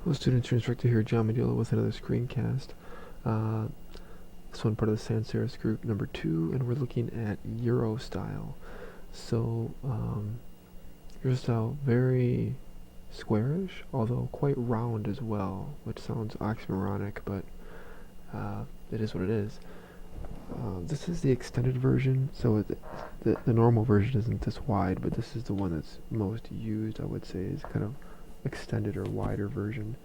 Hello students, your instructor here, John Medilla with another screencast. This one part of the Serifs group number 2, and we're looking at Eurostile. So, Eurostile, very squarish, although quite round as well, which sounds oxymoronic, but it is what it is. This is the extended version, so the normal version isn't this wide, but this is the one that's most used, I would say, is kind of extended or wider version.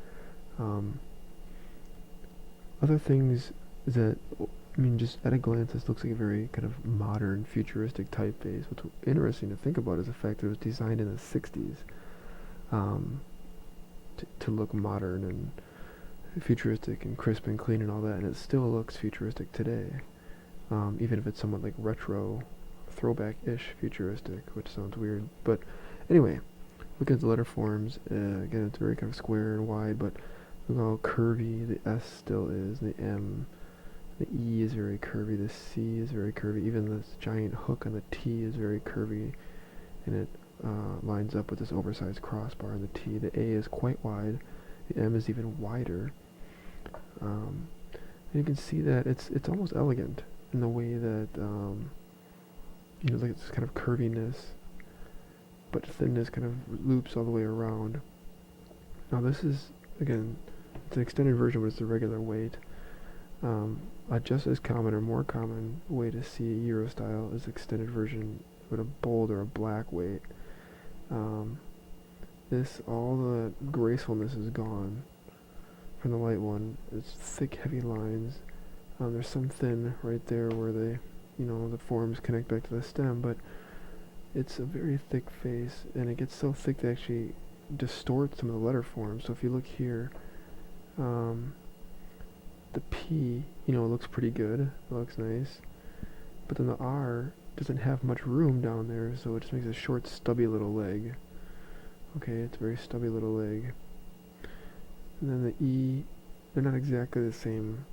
Other things that, just at a glance, this looks like a very kind of modern, futuristic typeface. What's interesting to think about is the fact that it was designed in the 60s to look modern and futuristic and crisp and clean and all that, and it still looks futuristic today, even if it's somewhat like retro, throwback-ish futuristic, which sounds weird. But anyway, looking at the letter forms, again, it's very kind of square and wide, but look how curvy the S still is, the M, the E is very curvy, the C is very curvy, even this giant hook on the T is very curvy, and it lines up with this oversized crossbar on the T. The A is quite wide, the M is even wider, and you can see that it's almost elegant in the way that, like it's kind of curviness, but thinness kind of loops all the way around. Now this is, again, it's an extended version, but it's the regular weight. A just as common or more common way to see Eurostile is extended version with a bold or a black weight. All the gracefulness is gone from the light one. It's thick, heavy lines. There's some thin right there where the forms connect back to the stem, but it's a very thick face, and it gets so thick to actually distort some of the letter forms. So if you look here, the P, it looks pretty good, it looks nice, but then the R doesn't have much room down there, so it just makes a short, stubby little leg. Okay, it's a very stubby little leg. And then the E, they're not exactly the same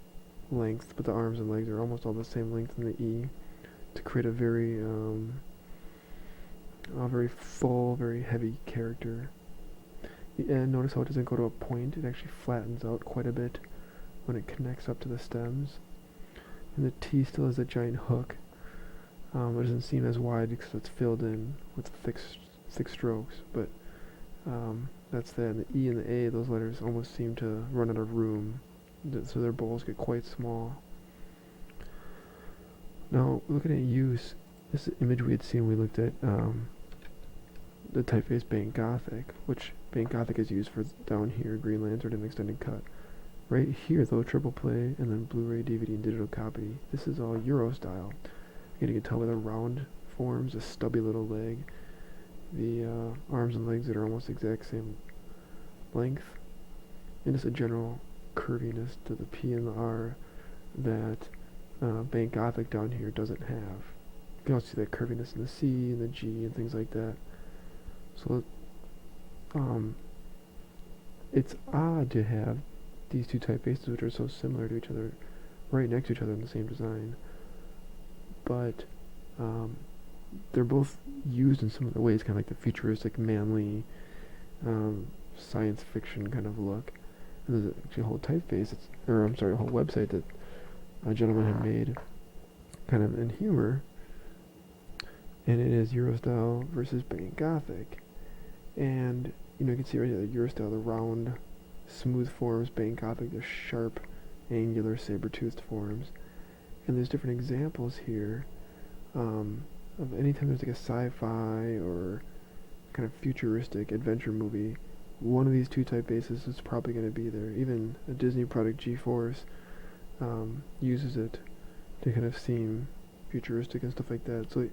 length, but the arms and legs are almost all the same length in the E, to create a very full, very heavy character. The N, notice how it doesn't go to a point, it actually flattens out quite a bit when it connects up to the stems. And the T still has a giant hook. It doesn't seem as wide because it's filled in with thick strokes, but that's that. And the E and the A, those letters almost seem to run out of room, so their bowls get quite small. Now, looking at use, this image we had seen when we looked at the typeface Bank Gothic, which Bank Gothic is used for down here, Green Lantern and Extended Cut. Right here, though, triple play, and then Blu-ray, DVD, and digital copy. This is all Eurostyle. Again, you can tell by the round forms, a stubby little leg, the arms and legs that are almost the exact same length, and just a general curviness to the P and the R that Bank Gothic down here doesn't have. You can also see that curviness in the C and the G and things like that. So it's odd to have these two typefaces, which are so similar to each other, right next to each other in the same design, but they're both used in similar ways, kind of like the futuristic, manly, science fiction kind of look. And there's actually a whole typeface, a whole website that a gentleman had made, kind of in humor, and it is Eurostyle versus Bank Gothic. And you can see right here, Eurostyle, the round, smooth forms, Bank Gothic, the sharp, angular, saber-toothed forms. And there's different examples here of anytime there's like a sci-fi or kind of futuristic adventure movie, one of these two typefaces is probably going to be there. Even a Disney product, G-Force, uses it to kind of seem futuristic and stuff like that. So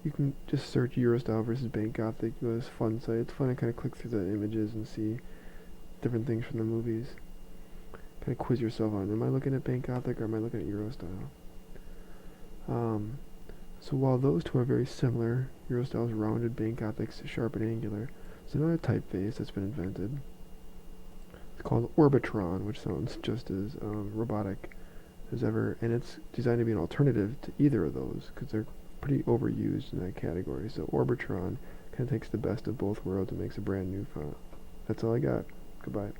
you can just search Eurostyle versus Bank Gothic. Go to this fun site. It's fun to kind of click through the images and see different things from the movies. Kind of quiz yourself on, am I looking at Bank Gothic or am I looking at Eurostyle? So while those two are very similar, Eurostyle's rounded, Bank Gothic's sharp and angular, there's another typeface that's been invented. It's called Orbitron, which sounds just as robotic as ever, and it's designed to be an alternative to either of those, because they're pretty overused in that category. So Orbitron kind of takes the best of both worlds and makes a brand new font. That's all I got. Goodbye.